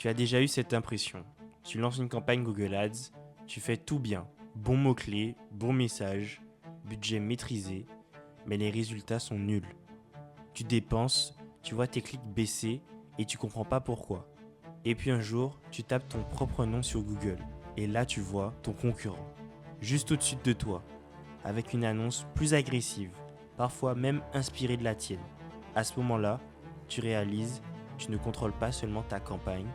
Tu as déjà eu cette impression. Tu lances une campagne Google Ads, tu fais tout bien, bons mots-clés, bons messages, budget maîtrisé, mais les résultats sont nuls. Tu dépenses, tu vois tes clics baisser et tu comprends pas pourquoi. Et puis un jour, tu tapes ton propre nom sur Google et là tu vois ton concurrent, juste au-dessus de toi, avec une annonce plus agressive, parfois même inspirée de la tienne. À ce moment-là, tu réalises, tu ne contrôles pas seulement ta campagne,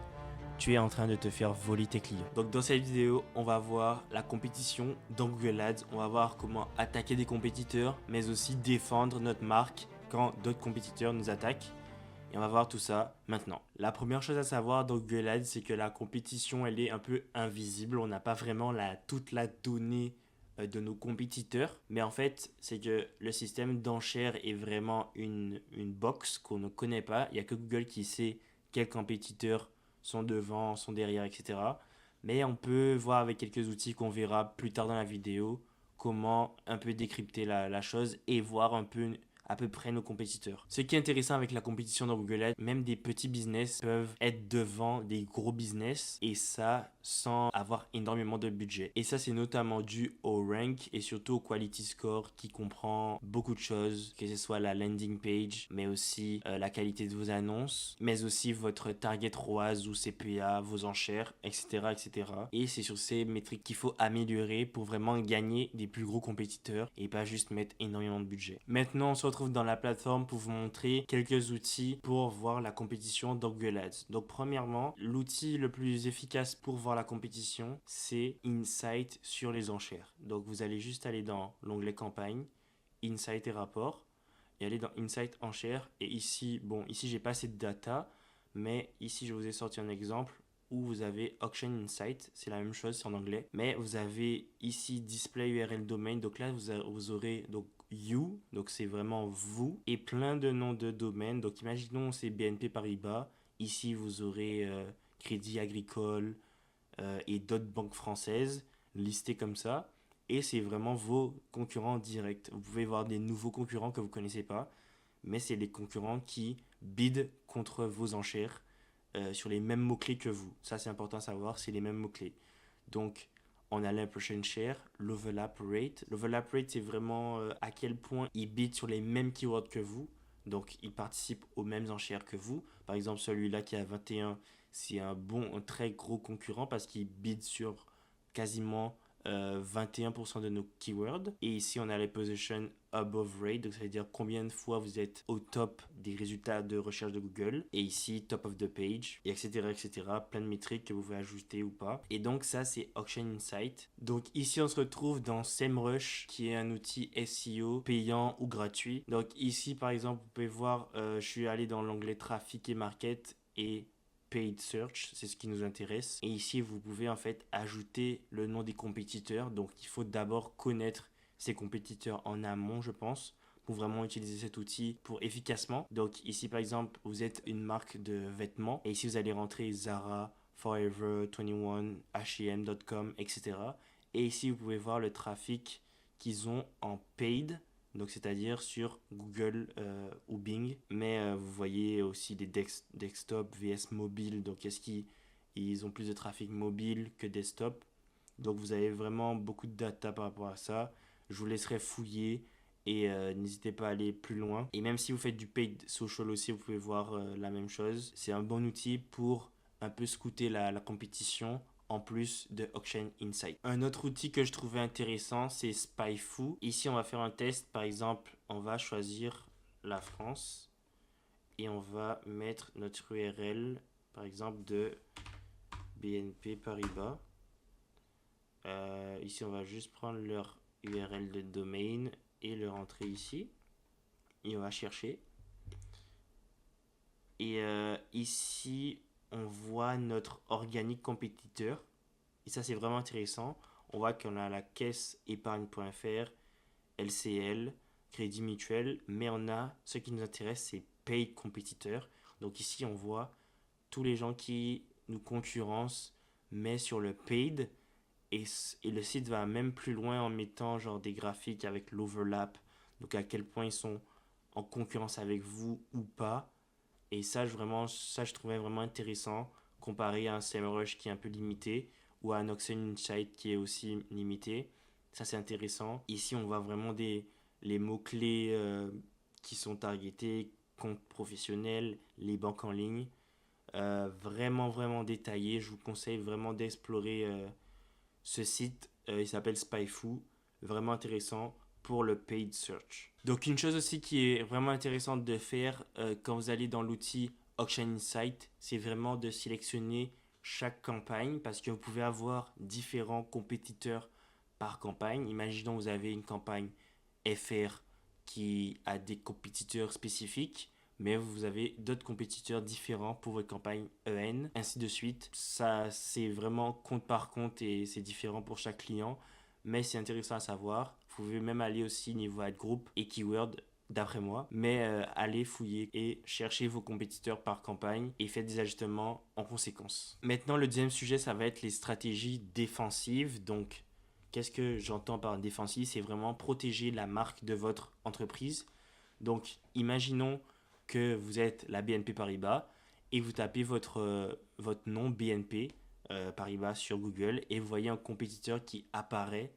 tu es en train de te faire voler tes clients. Donc dans cette vidéo, on va voir la compétition dans Google Ads, on va voir comment attaquer des compétiteurs, mais aussi défendre notre marque quand d'autres compétiteurs nous attaquent. Et on va voir tout ça maintenant. La première chose à savoir dans Google Ads, c'est que la compétition, elle est un peu invisible. On n'a pas vraiment toute la donnée de nos compétiteurs. Mais en fait, c'est que le système d'enchères est vraiment une box qu'on ne connaît pas. Il n'y a que Google qui sait quels compétiteurs sont devant, sont derrière, etc. Mais on peut voir avec quelques outils qu'on verra plus tard dans la vidéo comment un peu décrypter la chose et voir un peu à peu près nos compétiteurs. Ce qui est intéressant avec la compétition dans Google Ads, même des petits business peuvent être devant des gros business et ça sans avoir énormément de budget. Et ça, c'est notamment dû au rank et surtout au quality score qui comprend beaucoup de choses, que ce soit la landing page, mais aussi la qualité de vos annonces, mais aussi votre target ROAS ou CPA, vos enchères, etc., etc. Et c'est sur ces métriques qu'il faut améliorer pour vraiment gagner des plus gros compétiteurs et pas juste mettre énormément de budget. Maintenant, on se retrouve dans la plateforme pour vous montrer quelques outils pour voir la compétition dans Google Ads. Donc premièrement, l'outil le plus efficace pour voir la compétition, c'est Insight sur les enchères. Donc vous allez juste aller dans l'onglet campagne, Insight et rapport, et aller dans Insight enchères. Et ici, bon, ici j'ai pas assez de data, mais ici je vous ai sorti un exemple où vous avez Auction Insight, c'est la même chose, c'est en anglais, mais vous avez ici Display URL Domain, donc là vous aurez donc you, donc c'est vraiment vous, et plein de noms de domaines. Donc imaginons c'est BNP Paribas, ici vous aurez Crédit Agricole et d'autres banques françaises listées comme ça, et c'est vraiment vos concurrents directs. Vous pouvez voir des nouveaux concurrents que vous ne connaissez pas, mais c'est les concurrents qui bident contre vos enchères sur les mêmes mots-clés que vous. Ça, c'est important à savoir, c'est les mêmes mots-clés. Donc, on a l'impression share, l'overlap rate. L'overlap rate, c'est vraiment à quel point ils bident sur les mêmes keywords que vous. Donc, ils participent aux mêmes enchères que vous. Par exemple, celui-là qui a 21, c'est un très gros concurrent parce qu'il bide sur quasiment 21% de nos keywords. Et ici, on a les position above rate, donc ça veut dire combien de fois vous êtes au top des résultats de recherche de Google. Et ici, top of the page, et etc., etc. Plein de métriques que vous pouvez ajouter ou pas. Et donc, ça, c'est Auction Insight. Donc, ici, on se retrouve dans SEMrush, qui est un outil SEO payant ou gratuit. Donc, ici, par exemple, vous pouvez voir, je suis allé dans l'onglet trafic et market et paid search, c'est ce qui nous intéresse. Et ici, vous pouvez en fait ajouter le nom des compétiteurs. Donc, il faut d'abord connaître ces compétiteurs en amont, je pense, pour vraiment utiliser cet outil pour efficacement. Donc, ici, par exemple, vous êtes une marque de vêtements et ici, vous allez rentrer Zara, Forever 21, H&M.com, etc. Et ici, vous pouvez voir le trafic qu'ils ont en paid, donc c'est-à-dire sur Google ou Bing. Mais vous voyez aussi des desktop vs mobile, donc est-ce qu'ils ont plus de trafic mobile que desktop. Donc vous avez vraiment beaucoup de data par rapport à ça. Je vous laisserai fouiller et n'hésitez pas à aller plus loin. Et même si vous faites du paid social aussi, vous pouvez voir la même chose. C'est un bon outil pour un peu scouter la compétition en plus de Auction Insight. Un autre outil que je trouvais intéressant, c'est SpyFu. Ici, on va faire un test. Par exemple, on va choisir la France et on va mettre notre URL, par exemple, de BNP Paribas. Ici, on va juste prendre leur URL de domaine et le rentrer ici. Et on va chercher. Et ici, on voit notre organique compétiteur. Et ça, c'est vraiment intéressant. On voit qu'on a la caisse épargne.fr, LCL, Crédit Mutuel, mais on a ce qui nous intéresse, c'est paid compétiteur. Donc ici, on voit tous les gens qui nous concurrencent, mais sur le paid. Et le site va même plus loin en mettant genre des graphiques avec l'overlap, donc à quel point ils sont en concurrence avec vous ou pas. Et ça, je trouvais vraiment intéressant comparé à un SEMrush qui est un peu limité ou à un Oxen Insight qui est aussi limité. Ça, c'est intéressant. Ici, on voit vraiment les mots-clés qui sont targetés, compte professionnel, les banques en ligne. Vraiment, vraiment détaillé. Je vous conseille vraiment d'explorer ce site. Il s'appelle Spyfoo. Vraiment intéressant pour le paid search. Donc, une chose aussi qui est vraiment intéressante de faire quand vous allez dans l'outil Auction Insight, c'est vraiment de sélectionner chaque campagne parce que vous pouvez avoir différents compétiteurs par campagne. Imaginons vous avez une campagne FR qui a des compétiteurs spécifiques, mais vous avez d'autres compétiteurs différents pour votre campagne EN, ainsi de suite. Ça, c'est vraiment compte par compte et c'est différent pour chaque client, mais c'est intéressant à savoir. Vous pouvez même aller aussi niveau ad group et keyword d'après moi, mais allez fouiller et chercher vos compétiteurs par campagne et faites des ajustements en conséquence. Maintenant, le deuxième sujet, ça va être les stratégies défensives. Donc, qu'est-ce que j'entends par défensive? C'est vraiment protéger la marque de votre entreprise. Donc, imaginons que vous êtes la BNP Paribas et vous tapez votre nom BNP Paribas sur Google et vous voyez un compétiteur qui apparaît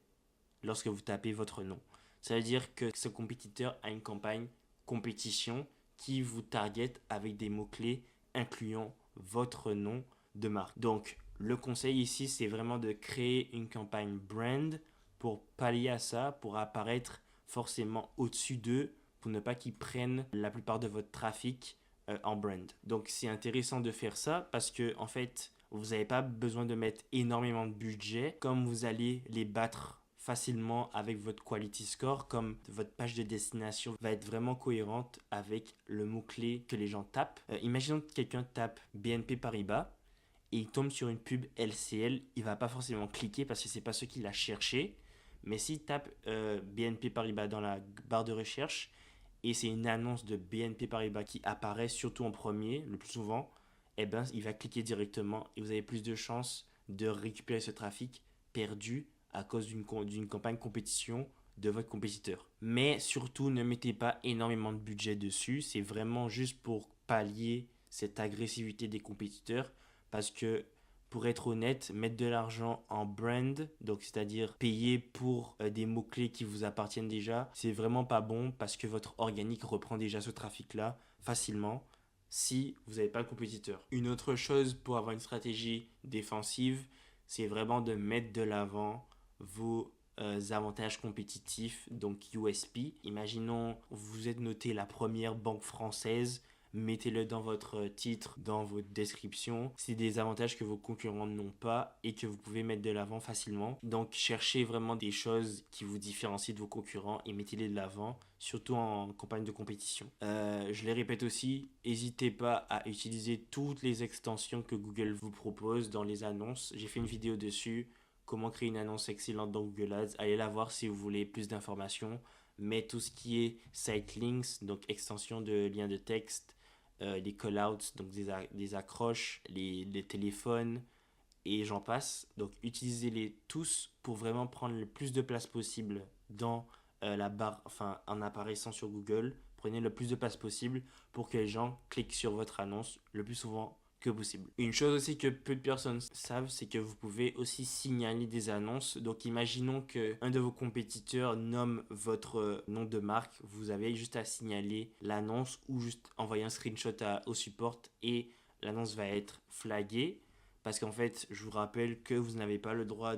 lorsque vous tapez votre nom. Ça veut dire que ce compétiteur a une campagne compétition qui vous target avec des mots-clés incluant votre nom de marque. Donc, le conseil ici, c'est vraiment de créer une campagne brand pour pallier à ça, pour apparaître forcément au-dessus d'eux, pour ne pas qu'ils prennent la plupart de votre trafic en brand. Donc, c'est intéressant de faire ça parce que, en fait, vous n'avez pas besoin de mettre énormément de budget. Comme vous allez les battre facilement avec votre quality score, comme votre page de destination va être vraiment cohérente avec le mot-clé que les gens tapent. Imaginons que quelqu'un tape BNP Paribas et il tombe sur une pub LCL, il va pas forcément cliquer parce que c'est pas ce qu'il a cherché. Mais s'il tape BNP Paribas dans la barre de recherche et c'est une annonce de BNP Paribas qui apparaît surtout en premier, le plus souvent, eh ben, il va cliquer directement et vous avez plus de chances de récupérer ce trafic perdu à cause d'une campagne compétition de votre compétiteur. Mais surtout, ne mettez pas énormément de budget dessus. C'est vraiment juste pour pallier cette agressivité des compétiteurs. Parce que, pour être honnête, mettre de l'argent en brand, donc c'est-à-dire payer pour des mots-clés qui vous appartiennent déjà, c'est vraiment pas bon parce que votre organique reprend déjà ce trafic-là facilement si vous n'avez pas le compétiteur. Une autre chose pour avoir une stratégie défensive, c'est vraiment de mettre de l'avant vos avantages compétitifs, donc USP. Imaginons, vous êtes noté la première banque française, mettez-le dans votre titre, dans votre description. C'est des avantages que vos concurrents n'ont pas et que vous pouvez mettre de l'avant facilement. Donc cherchez vraiment des choses qui vous différencient de vos concurrents et mettez-les de l'avant, surtout en campagne de compétition. Je les répète aussi, n'hésitez pas à utiliser toutes les extensions que Google vous propose dans les annonces. J'ai fait une vidéo dessus, comment créer une annonce excellente dans Google Ads. Allez la voir si vous voulez plus d'informations. Mais tout ce qui est site links, donc extension de liens de texte, les call-outs, donc des accroches, les téléphones, et j'en passe. Donc utilisez-les tous pour vraiment prendre le plus de place possible dans la barre, enfin en apparaissant sur Google. Prenez le plus de place possible pour que les gens cliquent sur votre annonce le plus souvent que possible. Une chose aussi que peu de personnes savent, c'est que vous pouvez aussi signaler des annonces. Donc imaginons que un de vos compétiteurs nomme votre nom de marque, vous avez juste à signaler l'annonce ou juste envoyer un screenshot au support et l'annonce va être flaguée parce qu'en fait, je vous rappelle que vous n'avez pas le droit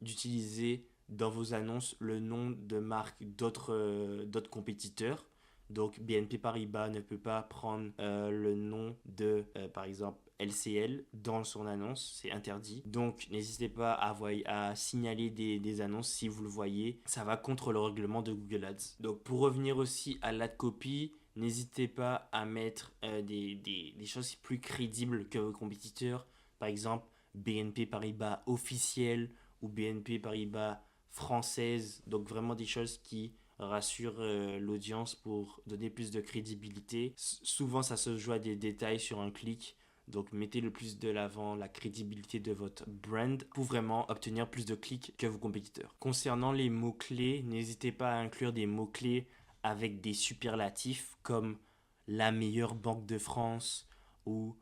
d'utiliser dans vos annonces le nom de marque d'autres compétiteurs. Donc BNP Paribas ne peut pas prendre le nom de, par exemple, LCL dans son annonce, c'est interdit. Donc n'hésitez pas à signaler des annonces si vous le voyez. Ça va contre le règlement de Google Ads. Donc pour revenir aussi à l'ad copy, n'hésitez pas à mettre des choses plus crédibles que vos compétiteurs. Par exemple, BNP Paribas officiel ou BNP Paribas française. Donc vraiment des choses qui rassure l'audience pour donner plus de crédibilité. Souvent, ça se joue à des détails sur un clic. Donc, mettez le plus de l'avant la crédibilité de votre brand pour vraiment obtenir plus de clics que vos compétiteurs. Concernant les mots-clés, n'hésitez pas à inclure des mots-clés avec des superlatifs comme la meilleure banque de France ou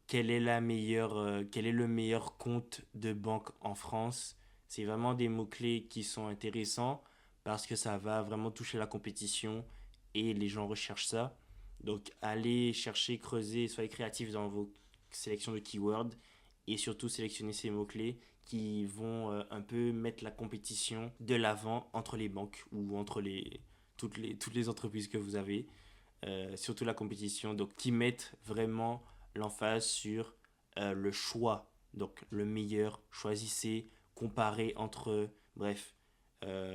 quel est le meilleur compte de banque en France. C'est vraiment des mots-clés qui sont intéressants parce que ça va vraiment toucher la compétition et les gens recherchent ça. Donc allez chercher, creuser, soyez créatifs dans vos sélections de keywords et surtout sélectionner ces mots-clés qui vont un peu mettre la compétition de l'avant entre les banques ou entre toutes les entreprises que vous avez. Surtout la compétition, donc qui mettent vraiment l'emphase sur le choix. Donc le meilleur, choisissez, comparez entre eux, bref.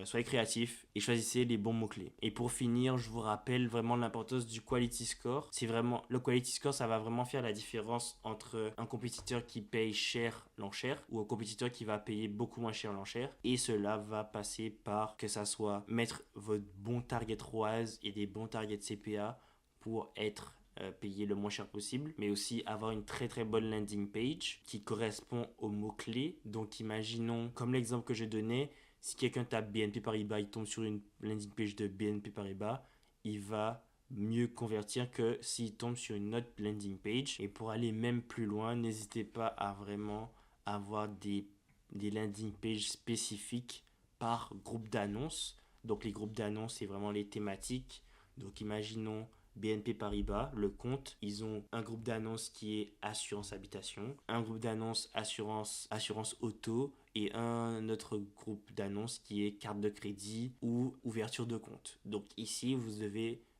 Soyez créatifs et choisissez les bons mots-clés. Et pour finir, je vous rappelle vraiment l'importance du quality score. C'est vraiment, le quality score, ça va vraiment faire la différence entre un compétiteur qui paye cher l'enchère ou un compétiteur qui va payer beaucoup moins cher l'enchère. Et cela va passer par que ça soit mettre votre bon target ROAS et des bons targets CPA pour être payé le moins cher possible, mais aussi avoir une très très bonne landing page qui correspond aux mots-clés. Donc imaginons, comme l'exemple que je donnais, si quelqu'un tape BNP Paribas, il tombe sur une landing page de BNP Paribas, il va mieux convertir que s'il tombe sur une autre landing page. Et pour aller même plus loin, n'hésitez pas à vraiment avoir des landing pages spécifiques par groupe d'annonces. Donc les groupes d'annonces, c'est vraiment les thématiques. Donc imaginons BNP Paribas, le compte, ils ont un groupe d'annonces qui est assurance habitation, un groupe d'annonces assurance auto et un autre groupe d'annonces qui est carte de crédit ou ouverture de compte. Donc ici,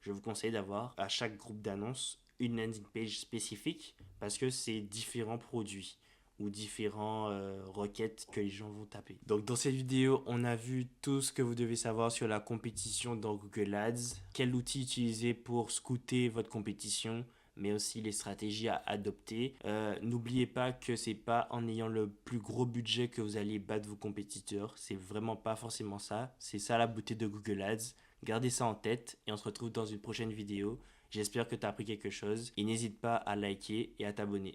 je vous conseille d'avoir à chaque groupe d'annonces une landing page spécifique parce que c'est différents produits ou différents requêtes que les gens vont taper. Donc dans cette vidéo, on a vu tout ce que vous devez savoir sur la compétition dans Google Ads, quel outil utiliser pour scouter votre compétition, mais aussi les stratégies à adopter. N'oubliez pas que c'est pas en ayant le plus gros budget que vous allez battre vos compétiteurs. C'est vraiment pas forcément ça. C'est ça la beauté de Google Ads. Gardez ça en tête et on se retrouve dans une prochaine vidéo. J'espère que tu as appris quelque chose et n'hésite pas à liker et à t'abonner.